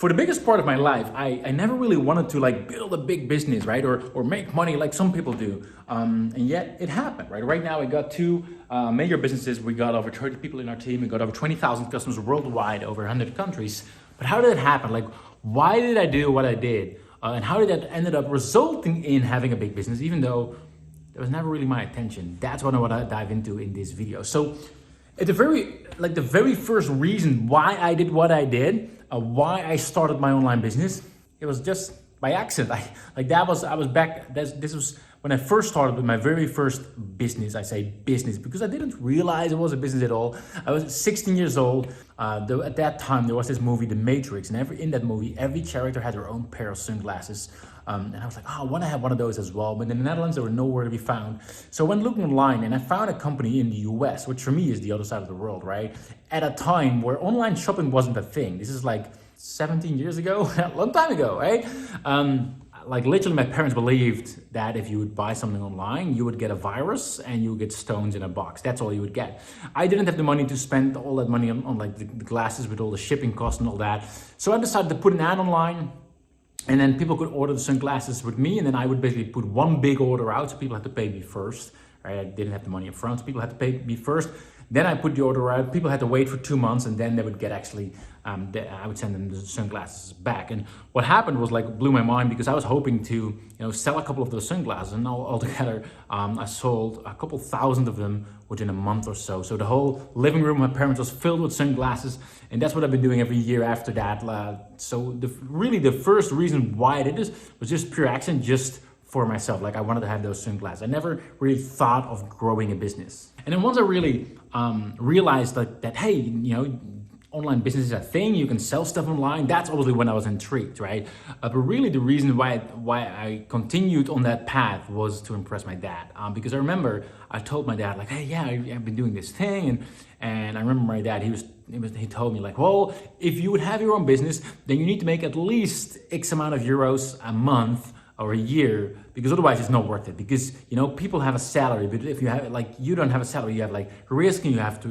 For the biggest part of my life, I never really wanted to like build a big business, right? Or make money like some people do. And yet it happened, right? Right now we got two major businesses. We got over 30 people in our team. We got over 20,000 customers worldwide, over 100 countries. But how did it happen? Like, why did I do what I did? And how did that ended up resulting in having a big business, even though that was never really my intention? That's what I want to dive into in this video. So at the very first reason why I did what I did, why I started my online business, it was just by accident. I was back. This was when I first started with my very first business. I say business because I didn't realize it was a business at all. I was 16 years old. At that time, there was this movie, The Matrix, and in that movie, every character had their own pair of sunglasses. And I was like, oh, I want to have one of those as well. But in the Netherlands, they were nowhere to be found. So I went looking online and I found a company in the US, which for me is the other side of the world, right? At a time where online shopping wasn't a thing. This is like 17 years ago, a long time ago, right? Like literally my parents believed that if you would buy something online, you would get a virus and you would get stones in a box. That's all you would get. I didn't have the money to spend all that money on like the glasses with all the shipping costs and all that. So I decided to put an ad online. And then people could order the sunglasses with me, and then I would basically put one big order out, so people had to pay me first. Right? I didn't have the money up front, so people had to pay me first. Then I put the order out. People had to wait for 2 months, and then they would get I would send them the sunglasses back. And what happened was like blew my mind because I was hoping to sell a couple of those sunglasses, and altogether I sold a couple thousand of them within a month or so. So the whole living room of my parents was filled with sunglasses, and that's what I've been doing every year after that. So really the first reason why I did this was just pure accident, just for myself. Like I wanted to have those sunglasses. I never really thought of growing a business. And then once I really realized that hey, online business is a thing, you can sell stuff online, that's obviously when I was intrigued, right? But really the reason why I continued on that path was to impress my dad. Because I remember I told my dad like, hey, yeah, I've been doing this thing. And I remember my dad, he told me like, well, if you would have your own business, then you need to make at least X amount of euros a month or a year, because otherwise it's not worth it. Because people have a salary, but if you have you don't have a salary, you have like risk, and you have to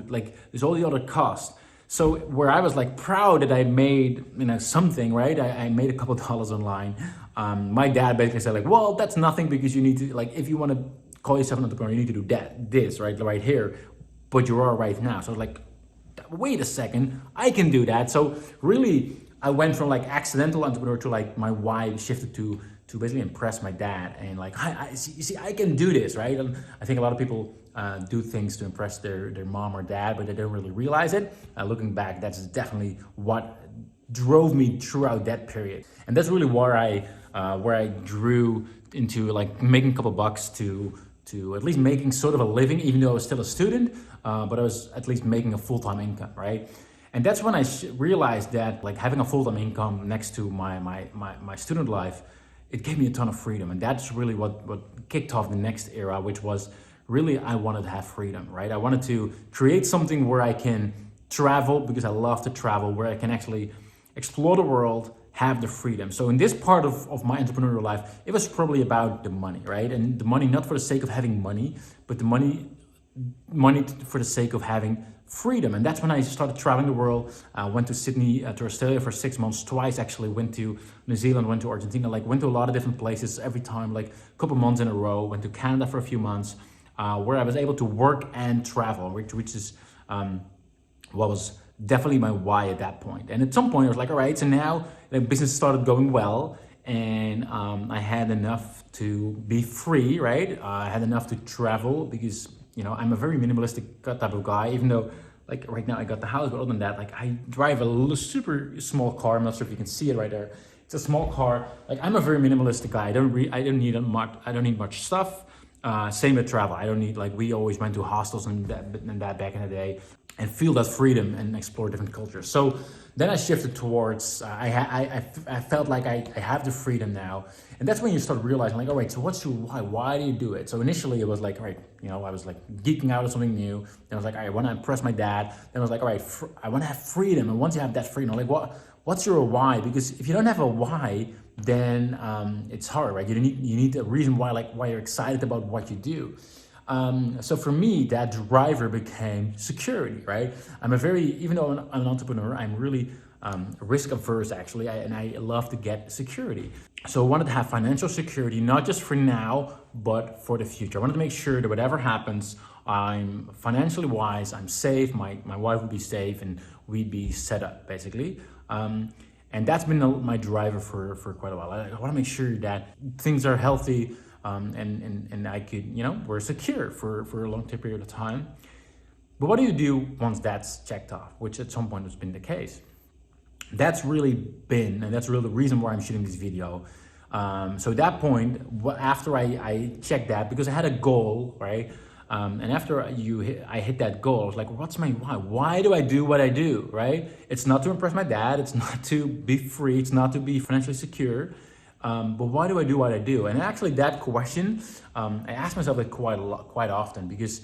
there's all the other costs. So where I was like proud that I made something, right? I made a couple dollars online. My dad basically said like, well, that's nothing, because you need to if you want to call yourself an entrepreneur, you need to do this right here. But you are right now. So I was like, wait a second, I can do that. So really, I went from accidental entrepreneur to my why shifted to basically impress my dad, and you see, I can do this, right? And I think a lot of people do things to impress their mom or dad, but they don't really realize it. Looking back, that's definitely what drove me throughout that period, and that's really where I drew into making a couple bucks to at least making sort of a living, even though I was still a student, but I was at least making a full-time income, right? And that's when I realized that having a full-time income next to my student life, it gave me a ton of freedom. And that's really what kicked off the next era, which was really I wanted to have freedom, right? I wanted to create something where I can travel, because I love to travel, where I can actually explore the world, have the freedom. So in this part of my entrepreneurial life, it was probably about the money, right? And the money not for the sake of having money, but the money for the sake of having freedom. And that's when I started traveling the world. Went to Sydney, to Australia for 6 months, twice actually, went to New Zealand, went to Argentina, went to a lot of different places every time, a couple months in a row. Went to Canada for a few months, where I was able to work and travel, which is what was definitely my why at that point. And at some point I was like, all right, so now the business started going well, and I had enough to be free, right? I had enough to travel, because I'm a very minimalistic type of guy, even though right now I got the house, but other than that, I drive a super small car. I'm not sure if you can see it right there. It's a small car. I'm a very minimalistic guy. I don't need much stuff. Same with travel. I don't need we always went to hostels and that back in the day, and feel that freedom and explore different cultures. So then I shifted towards, I felt like I have the freedom now. And that's when you start realizing all right, so what's your why? Why do you do it? So initially it was all right, I was geeking out on something new. Then I was all right, I want to impress my dad. Then I was all right, I want to have freedom. And once you have that freedom, what's your why? Because if you don't have a why, then it's hard, right? You need a reason why you're excited about what you do. So for me, that driver became security, right? Even though I'm an entrepreneur, I'm really risk averse actually, and I love to get security. So I wanted to have financial security, not just for now, but for the future. I wanted to make sure that whatever happens, I'm financially wise, I'm safe, my wife would be safe, and we'd be set up basically. And that's been my driver for quite a while. I want to make sure that things are healthy, and I could, we're secure for a long period of time. But what do you do once that's checked off, which at some point has been the case? That's really been, and that's really the reason why I'm shooting this video. So at that point, after I checked that, because I had a goal, right? And after I hit that goal, I was like, what's my why? Why do I do what I do, right? It's not to impress my dad. It's not to be free. It's not to be financially secure. But why do I do what I do? And actually that question, I ask myself that quite often, because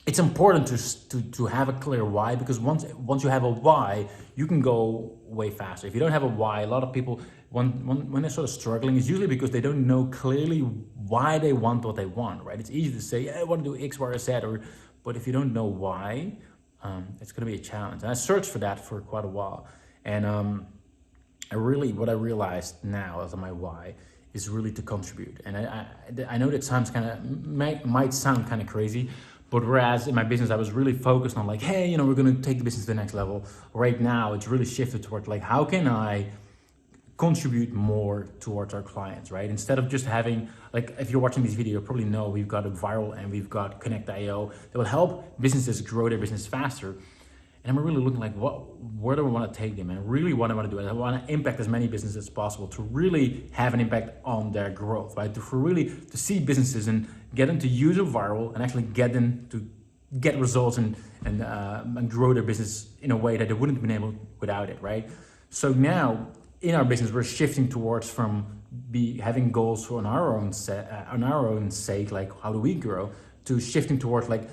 it's important to have a clear why, because once you have a why, you can go way faster. If you don't have a why, a lot of people, when they're sort of struggling, it's usually because they don't know clearly why they want what they want, right? It's easy to say, yeah, I want to do X, Y, or Z, but if you don't know why, it's going to be a challenge. And I searched for that for quite a while. And what I realized now as my why is really to contribute. And I know that sounds might sound kind of crazy, but whereas in my business, I was really focused on like, hey, we're going to take the business to the next level. Right now, it's really shifted towards like, how can I contribute more towards our clients, right? Instead of just having, like, if you're watching this video, you probably know we've got a viral and we've got Connect.io that will help businesses grow their business faster. And I'm really looking like, where do I want to take them? And really what I want to do is I want to impact as many businesses as possible to really have an impact on their growth, right? To see businesses and get them to use a viral and actually get them to get results and grow their business in a way that they wouldn't have been able without it, right? So now in our business, we're shifting towards from having goals on our own sake, like how do we grow, to shifting towards like,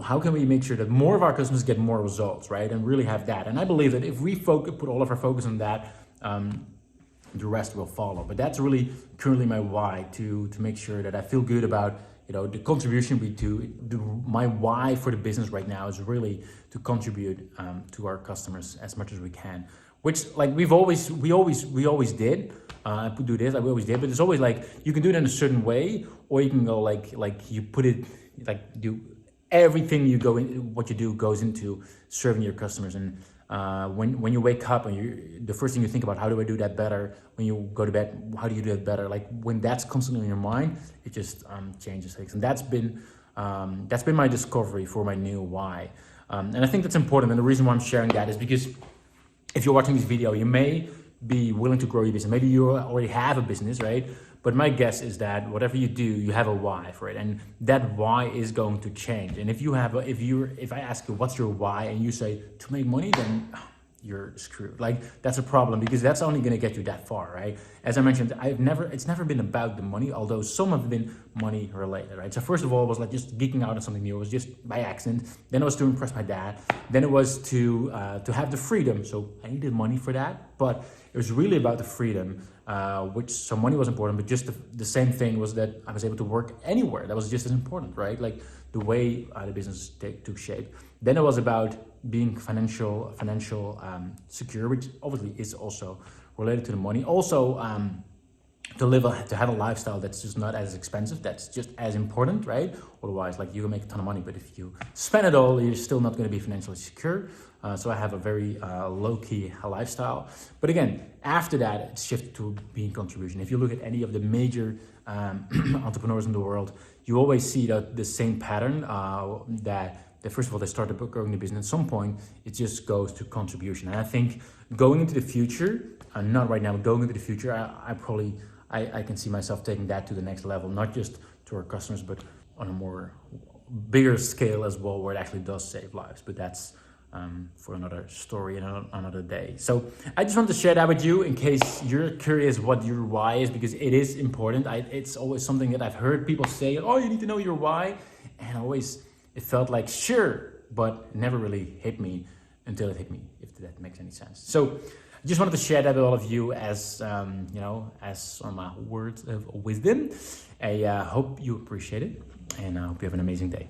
how can we make sure that more of our customers get more results, right? And really have that. And I believe that if we put all of our focus on that, the rest will follow. But that's really currently my why, to make sure that I feel good about the contribution we do. My why for the business right now is really to contribute to our customers as much as we can. Which like we always did. Do this, like we always did. But it's always like you can do it in a certain way, or you can go like you put it like do. Everything what you do goes into serving your customers. And when you wake up and the first thing you think about, how do I do that better? When you go to bed, how do you do that better? Like when that's constantly in your mind, it just changes things. And that's been my discovery for my new why. And I think that's important. And the reason why I'm sharing that is because if you're watching this video, you may be willing to grow your business. Maybe you already have a business, right? But my guess is that whatever you do, you have a why for it, and that why is going to change. And if I ask you what's your why, and you say to make money, then you're screwed. Like that's a problem, because that's only going to get you that far, right? As I mentioned, it's never been about the money, although some have been money related, right? So first of all, it was like just geeking out on something new. It was just by accident. Then it was to impress my dad. Then it was to have the freedom. So I needed money for that, but it was really about the freedom, so money was important, but just the same thing was that I was able to work anywhere. That was just as important, right? Like the way the business took shape. Then it was about being financial secure, which obviously is also related to the money. Also, to have a lifestyle that's just not as expensive, that's just as important, right? Otherwise, like you can make a ton of money, but if you spend it all, you're still not going to be financially secure. So I have a very low-key lifestyle. But again, after that, it's shifted to being contribution. If you look at any of the major entrepreneurs in the world, you always see the same pattern, that first of all, they started growing the business. At some point, it just goes to contribution. And I think going into the future, not right now, but going into the future, I can see myself taking that to the next level, not just to our customers, but on a more bigger scale as well, where it actually does save lives. But that's for another story and another day. So I just want to share that with you in case you're curious what your why is, because it is important. It's always something that I've heard people say, oh, you need to know your why. And it felt like sure, but it never really hit me until it hit me, if that makes any sense. So I just wanted to share that with all of you as as some words of wisdom. I hope you appreciate it, and I hope you have an amazing day.